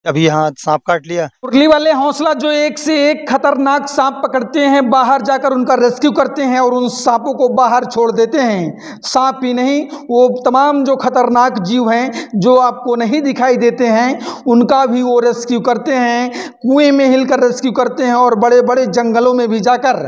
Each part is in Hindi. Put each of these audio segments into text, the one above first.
अभी यहाँ सांप काट लिया। मुरली वाले हौसला जो एक से एक खतरनाक सांप पकड़ते हैं, बाहर जाकर उनका रेस्क्यू करते हैं और उन सांपों को बाहर छोड़ देते हैं। सांप ही नहीं, वो तमाम जो खतरनाक जीव हैं जो आपको नहीं दिखाई देते हैं, उनका भी वो रेस्क्यू करते हैं। कुएं में हिलकर रेस्क्यू करते हैं और बड़े बड़े जंगलों में भी जाकर।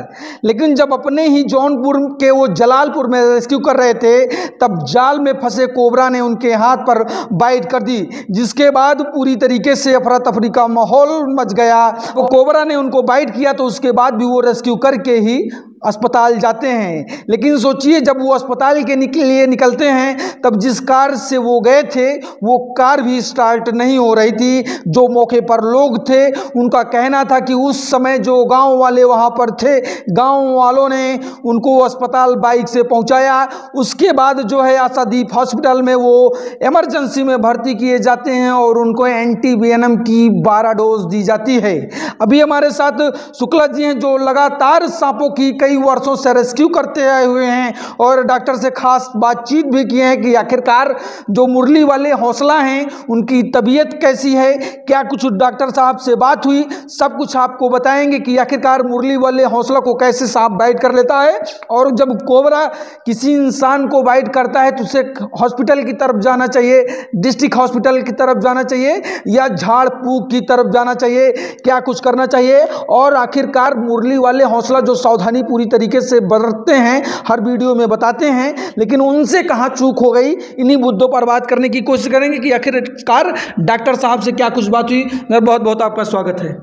लेकिन जब अपने ही जौनपुर के वो जलालपुर में रेस्क्यू कर रहे थे, तब जाल में फंसे कोबरा ने उनके हाथ पर बाइट कर दी, जिसके बाद पूरी तरीके से अफरा तफरी का माहौल मच गया। वो कोबरा ने उनको बाइट किया तो उसके बाद भी वो रेस्क्यू करके ही अस्पताल जाते हैं। लेकिन सोचिए, जब वो अस्पताल के लिए निकलते हैं, तब जिस कार से वो गए थे वो कार भी स्टार्ट नहीं हो रही थी। जो मौके पर लोग थे उनका कहना था कि उस समय जो गांव वाले वहां पर थे, गांव वालों ने उनको अस्पताल बाइक से पहुंचाया। उसके बाद जो है आशादीप हॉस्पिटल में वो इमरजेंसी में भर्ती किए जाते हैं और उनको एंटीवेनम की 12 डोज दी जाती है। अभी हमारे साथ शुक्ला जी हैं जो लगातार सांपों की कई वर्षों से रेस्क्यू करते आए हुए हैं और डॉक्टर से खास बातचीत भी किए हैं कि आखिरकार जो मुरली वाले हौसला हैं उनकी तबीयत कैसी है, क्या कुछ डॉक्टर साहब से बात हुई, सब कुछ आपको बताएंगे कि आखिरकार मुरली वाले हौसला को कैसे सांप बाइट कर लेता है। और जब कोबरा किसी इंसान को बाइट करता है तो उसे हॉस्पिटल की तरफ जाना चाहिए, डिस्ट्रिक्ट हॉस्पिटल की तरफ जाना चाहिए या झाड़ फूक की तरफ जाना चाहिए, क्या कुछ करना चाहिए। और आखिरकार मुरली वाले हौसला जो सावधानी पूरी तरीके से बरतते हैं, हर वीडियो में बताते हैं, लेकिन उनसे कहाँ चूक हो गई, इन्हीं मुद्दों पर बात करने की कोशिश करेंगे कि आखिरकार डॉक्टर साहब से क्या कुछ बात हुई। बहुत बहुत आपका स्वागत है।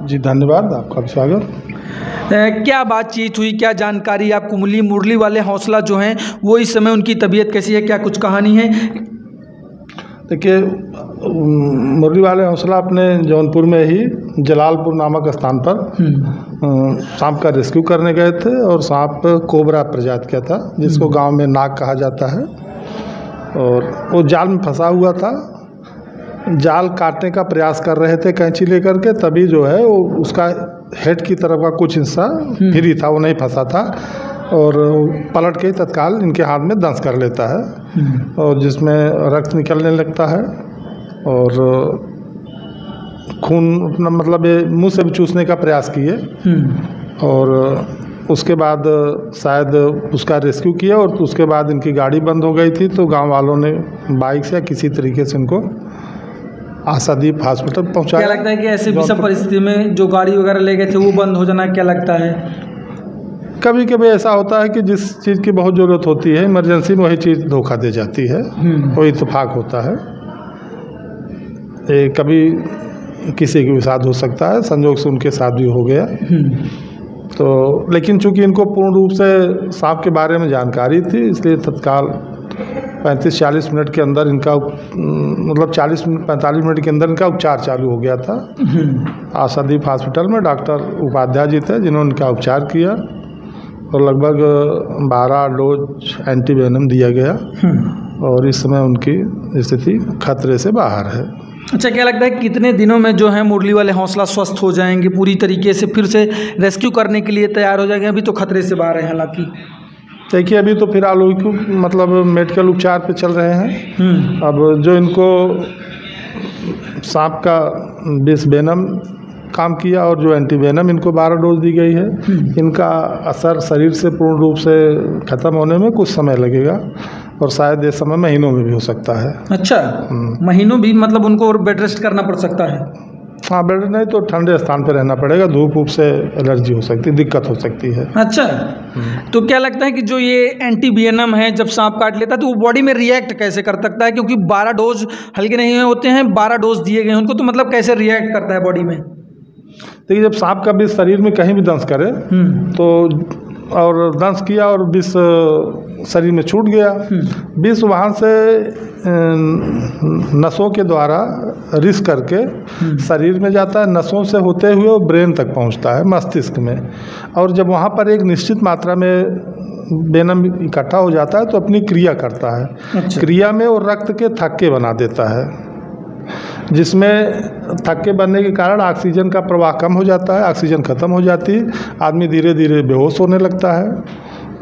जी धन्यवाद, आपका भी स्वागत। क्या बातचीत हुई, क्या जानकारी आपको मिली? मुरली वाले हौसला जो हैं वो इस समय उनकी तबीयत कैसी है, क्या कुछ कहानी है? देखिए, मुरली वाले हौसला अपने जौनपुर में ही जलालपुर नामक स्थान पर सांप का रेस्क्यू करने गए थे और सांप कोबरा प्रजाति का था, जिसको गांव में नाग कहा जाता है। और वो जाल में फंसा हुआ था, जाल काटने का प्रयास कर रहे थे कैंची लेकर के, तभी जो है वो उसका हेड की तरफ का कुछ हिस्सा फ्री था, वो नहीं फंसा था और पलट के तत्काल इनके हाथ में दंश कर लेता है और जिसमें रक्त निकलने लगता है और खून अपना मतलब मुंह से भी चूसने का प्रयास किए और उसके बाद शायद उसका रेस्क्यू किया और उसके बाद इनकी गाड़ी बंद हो गई थी, तो गांव वालों ने बाइक से या किसी तरीके से इनको आशादीप हॉस्पिटल पहुंचाया। क्या लगता है कि ऐसी विषम परिस्थिति में जो गाड़ी वगैरह ले गए थे वो बंद हो जाना, क्या लगता है? कभी कभी ऐसा होता है कि जिस चीज़ की बहुत ज़रूरत होती है इमरजेंसी में वही चीज़ धोखा दे जाती है, वो इत्तेफाक होता है। कभी किसी के साथ हो सकता है, संजोग से उनके साथ भी हो गया। तो लेकिन चूंकि इनको पूर्ण रूप से सांप के बारे में जानकारी थी, इसलिए तत्काल 35-40 मिनट के अंदर इनका मतलब 40-45 मिनट के अंदर इनका उपचार चालू हो गया था। आशादीप हॉस्पिटल में डॉक्टर उपाध्याय जी थे जिन्होंने इनका उपचार किया और लगभग 12 डोज एंटीवेनम दिया गया और इस समय उनकी स्थिति खतरे से बाहर है। अच्छा, क्या लगता है कितने दिनों में जो है मुरली वाले हौसला स्वस्थ हो जाएंगे, पूरी तरीके से फिर से रेस्क्यू करने के लिए तैयार हो जाएंगे? अभी तो खतरे से बाहर है हालांकि। देखिए, अभी तो फिलहाल मतलब मेडिकल उपचार पे चल रहे हैं। अब जो इनको सांप का विष वेनम काम किया और जो एंटीवेनम इनको 12 डोज दी गई है, इनका असर शरीर से पूर्ण रूप से ख़त्म होने में कुछ समय लगेगा और शायद ये समय महीनों में भी हो सकता है। अच्छा, महीनों भी? मतलब उनको बेड रेस्ट करना पड़ सकता है? हाँ, बेड नहीं तो ठंडे स्थान पर रहना पड़ेगा, धूप वूप से एलर्जी हो सकती है, दिक्कत हो सकती है। अच्छा, तो क्या लगता है कि जो ये एंटीवेनम है जब सांप काट लेता है तो वो बॉडी में रिएक्ट कैसे कर सकता है? क्योंकि 12 डोज हल्के नहीं होते हैं, 12 डोज दिए गए उनको, तो मतलब कैसे रिएक्ट करता है बॉडी में? देखिए, जब सांप का विष शरीर में कहीं भी दंश करे तो और दंश किया और विष शरीर में छूट गया, विष वहाँ से नसों के द्वारा रिस करके शरीर में जाता है, नसों से होते हुए वो ब्रेन तक पहुँचता है, मस्तिष्क में। और जब वहाँ पर एक निश्चित मात्रा में वेनम इकट्ठा हो जाता है तो अपनी क्रिया करता है। अच्छा। क्रिया में वो रक्त के थक्के बना देता है, जिसमें थक्के बनने के कारण ऑक्सीजन का प्रवाह कम हो जाता है, ऑक्सीजन ख़त्म हो जाती है, आदमी धीरे धीरे बेहोश होने लगता है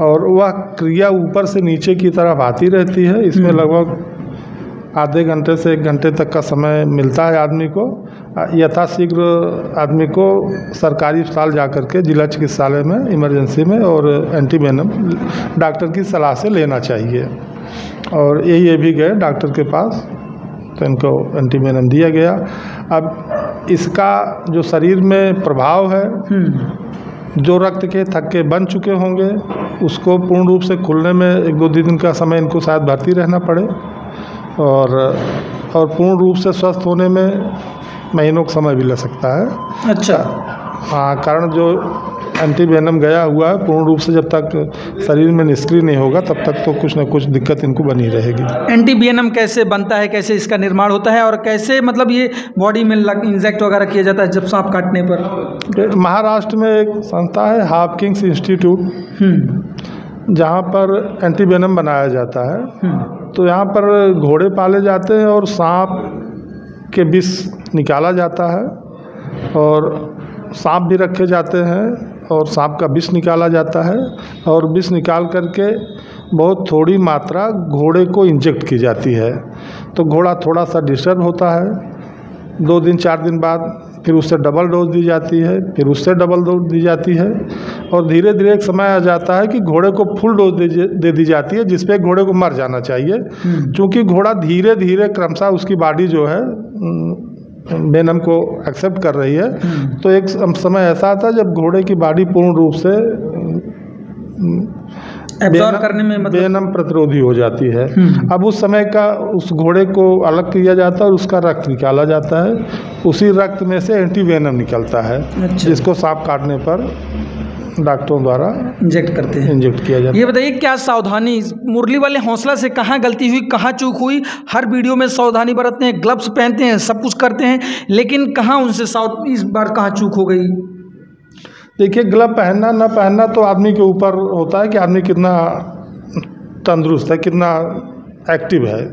और वह क्रिया ऊपर से नीचे की तरफ आती रहती है। इसमें लगभग आधे घंटे से 1 घंटे तक का समय मिलता है आदमी को यथाशीघ्र आदमी को सरकारी अस्पताल जा कर के जिला चिकित्सालय में इमरजेंसी में और एंटीवेनम डॉक्टर की सलाह से लेना चाहिए। और ये भी गए डॉक्टर के पास तो इनको एंटीवेनम दिया गया। अब इसका जो शरीर में प्रभाव है, जो रक्त के थक्के बन चुके होंगे उसको पूर्ण रूप से खुलने में 1-2 दिन का समय इनको शायद भर्ती रहना पड़े और पूर्ण रूप से स्वस्थ होने में महीनों का समय भी लग सकता है। अच्छा। हाँ, कारण जो एंटीवेनम गया हुआ है पूर्ण रूप से जब तक शरीर में निष्क्रिय नहीं होगा तब तक तो कुछ न कुछ दिक्कत इनको बनी रहेगी। एंटीवेनम कैसे बनता है, कैसे इसका निर्माण होता है और कैसे मतलब ये बॉडी में इंजेक्ट वगैरह किया जाता है जब सांप काटने पर? महाराष्ट्र में एक संस्था है हॉपकिंस इंस्टीट्यूट, जहाँ पर एंटीवेनम बनाया जाता है। तो यहाँ पर घोड़े पाले जाते हैं और सांप के विष निकाला जाता है और सांप भी रखे जाते हैं और सांप का विष निकाला जाता है और विष निकाल करके बहुत थोड़ी मात्रा घोड़े को इंजेक्ट की जाती है। तो घोड़ा थोड़ा सा डिस्टर्ब होता है, 2 दिन 4 दिन बाद फिर उससे डबल डोज दी जाती है, फिर उससे डबल डोज दी जाती है और धीरे धीरे एक समय आ जाता है कि घोड़े को फुल डोज दे दी जाती है, जिसपे घोड़े को मर जाना चाहिए। क्योंकि घोड़ा धीरे धीरे क्रमशः उसकी बॉडी जो है वेनम को एक्सेप्ट कर रही है। तो एक समय ऐसा आता है जब घोड़े की बॉडी पूर्ण रूप से एब्जॉर्ब करने में मतलब वेनम प्रतिरोधी हो जाती है। अब उस समय का उस घोड़े को अलग किया जाता है और उसका रक्त निकाला जाता है। उसी रक्त में से एंटीवेनम निकलता है। अच्छा। जिसको सांप काटने पर डॉक्टरों द्वारा इंजेक्ट करते हैं, इंजेक्ट किया जाता है। ये बताइए क्या सावधानी मुरली वाले हौसला से कहाँ गलती हुई, कहाँ चूक हुई? हर वीडियो में सावधानी बरतते हैं, ग्लव्स पहनते हैं, सब कुछ करते हैं, लेकिन कहाँ उनसे इस बार कहाँ चूक हो गई? देखिए, ग्लव पहनना ना पहनना तो आदमी के ऊपर होता है कि आदमी कितना तंदुरुस्त है, कितना एक्टिव है।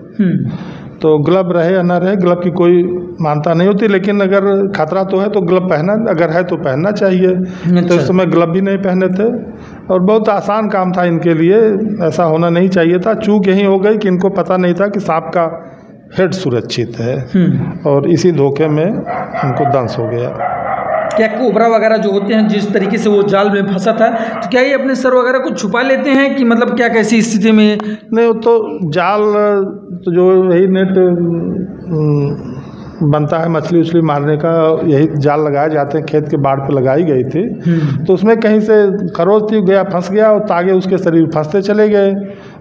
तो ग्लव रहे या ना रहे, ग्लव की कोई मानता नहीं होती, लेकिन अगर खतरा तो है तो ग्लव पहना, अगर है तो पहनना चाहिए। अच्छा। तो उस समय ग्लव भी नहीं पहने थे और बहुत आसान काम था इनके लिए, ऐसा होना नहीं चाहिए था। चूक यही हो गई कि इनको पता नहीं था कि सांप का हेड सुरक्षित है और इसी धोखे में उनको दंश हो गया। क्या कोबरा वगैरह जो होते हैं, जिस तरीके से वो जाल में फंसा था, तो क्या ये अपने सर वगैरह को छुपा लेते हैं कि मतलब क्या कैसी स्थिति में? नहीं, तो जाल तो जो यही नेट बनता है मछली उछली मारने का, यही जाल लगाए जाते हैं, खेत के बाड़ पे लगाई गई थी। तो उसमें कहीं से खरोच थी, गया फंस गया और तागे उसके शरीर फंसते चले गए।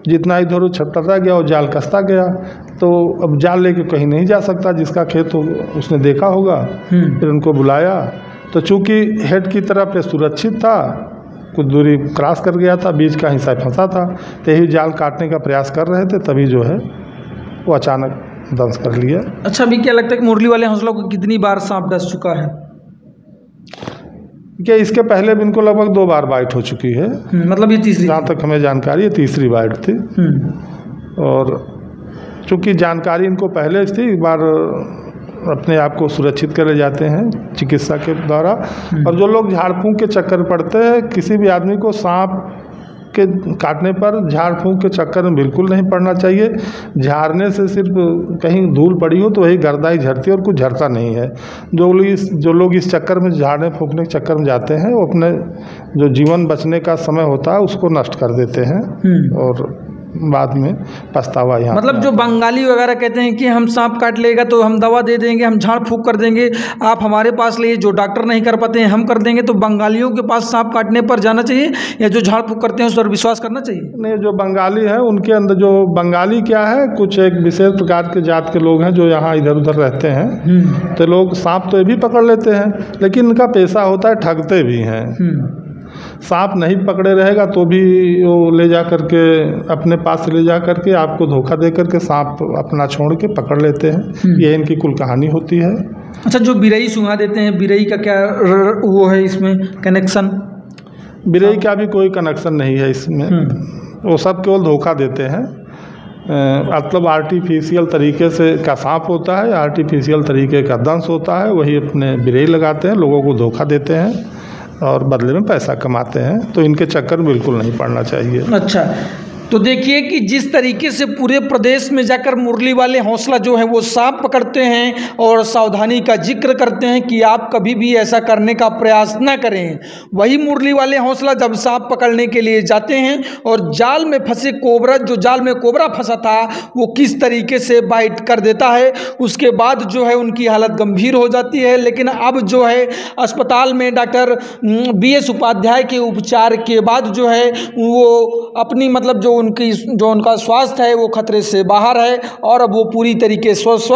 जितना इधर छटपटा गया और जाल कसता गया। तो अब जाल लेके कहीं नहीं जा सकता, जिसका खेत हो उसने देखा होगा। फिर उनको बुलाया तो चूँकि हेड की तरफ सुरक्षित था, कुछ दूरी क्रॉस कर गया था, बीच का हिस्सा फंसा था, तो यही जाल काटने का प्रयास कर रहे थे, तभी जो है वो अचानक दंश कर लिया। अच्छा, अभी क्या लगता है कि मुरली वाले हौसला को कितनी बार सांप डस चुका है? क्या इसके पहले भी इनको लगभग 2 बार बाइट हो चुकी है। मतलब ये तीसरी? जहाँ तक हमें जानकारी है तीसरी बाइट थी। और चूँकि जानकारी इनको पहले थी, एक बार अपने आप को सुरक्षित करे जाते हैं चिकित्सा के द्वारा। और जो लोग झाड़ फूंक के चक्कर पड़ते हैं, किसी भी आदमी को सांप के काटने पर झाड़ फूंक के चक्कर में बिल्कुल नहीं पड़ना चाहिए। झाड़ने से सिर्फ कहीं धूल पड़ी हो तो वही गर्दा ही झड़ती है और कुछ झड़ता नहीं है। जो लोग इस चक्कर में झाड़ने फूंकने के चक्कर में जाते हैं, वो अपने जो जीवन बचने का समय होता है उसको नष्ट कर देते हैं और बाद में पछतावा यहाँ। मतलब जो बंगाली वगैरह कहते हैं कि हम सांप काट लेगा तो हम दवा दे देंगे, हम झाड़ फूंक कर देंगे, आप हमारे पास ले, जो डॉक्टर नहीं कर पाते हैं हम कर देंगे। तो बंगालियों के पास सांप काटने पर जाना चाहिए या जो झाड़ फूंक करते हैं उस पर विश्वास करना चाहिए? नहीं, जो बंगाली है उनके अंदर, जो बंगाली क्या है, कुछ एक विशेष प्रकार के जात के लोग हैं जो यहाँ इधर उधर रहते हैं। तो लोग सांप तो ये भी पकड़ लेते हैं, लेकिन इनका पेशा होता है ठगते भी हैं। सांप नहीं पकड़े रहेगा तो भी वो ले जा करके अपने पास ले जा करके आपको धोखा दे करके सांप अपना छोड़ के पकड़ लेते हैं। ये इनकी कुल कहानी होती है। अच्छा, जो बिरई सूंघा देते हैं, बिरई का क्या वो है इसमें कनेक्शन? बिरई का भी कोई कनेक्शन नहीं है इसमें। वो सब केवल धोखा देते हैं। मतलब आर्टिफिशियल तरीके से का सांप होता है, आर्टिफिशियल तरीके का दंश होता है, वही अपने बिरई लगाते हैं, लोगों को धोखा देते हैं और बदले में पैसा कमाते हैं। तो इनके चक्कर में बिल्कुल नहीं पड़ना चाहिए। अच्छा, तो देखिए कि जिस तरीके से पूरे प्रदेश में जाकर मुरली वाले हौसला जो है वो सांप पकड़ते हैं और सावधानी का जिक्र करते हैं कि आप कभी भी ऐसा करने का प्रयास न करें। वही मुरली वाले हौसला जब सांप पकड़ने के लिए जाते हैं और जाल में फंसे कोबरा, जो जाल में कोबरा फंसा था वो किस तरीके से बाइट कर देता है, उसके बाद जो है उनकी हालत गंभीर हो जाती है। लेकिन अब जो है अस्पताल में डॉक्टर BS उपाध्याय के उपचार के बाद जो है वो अपनी मतलब जो उनका स्वास्थ्य है वो खतरे से बाहर है और अब वो पूरी तरीके स्वस्थ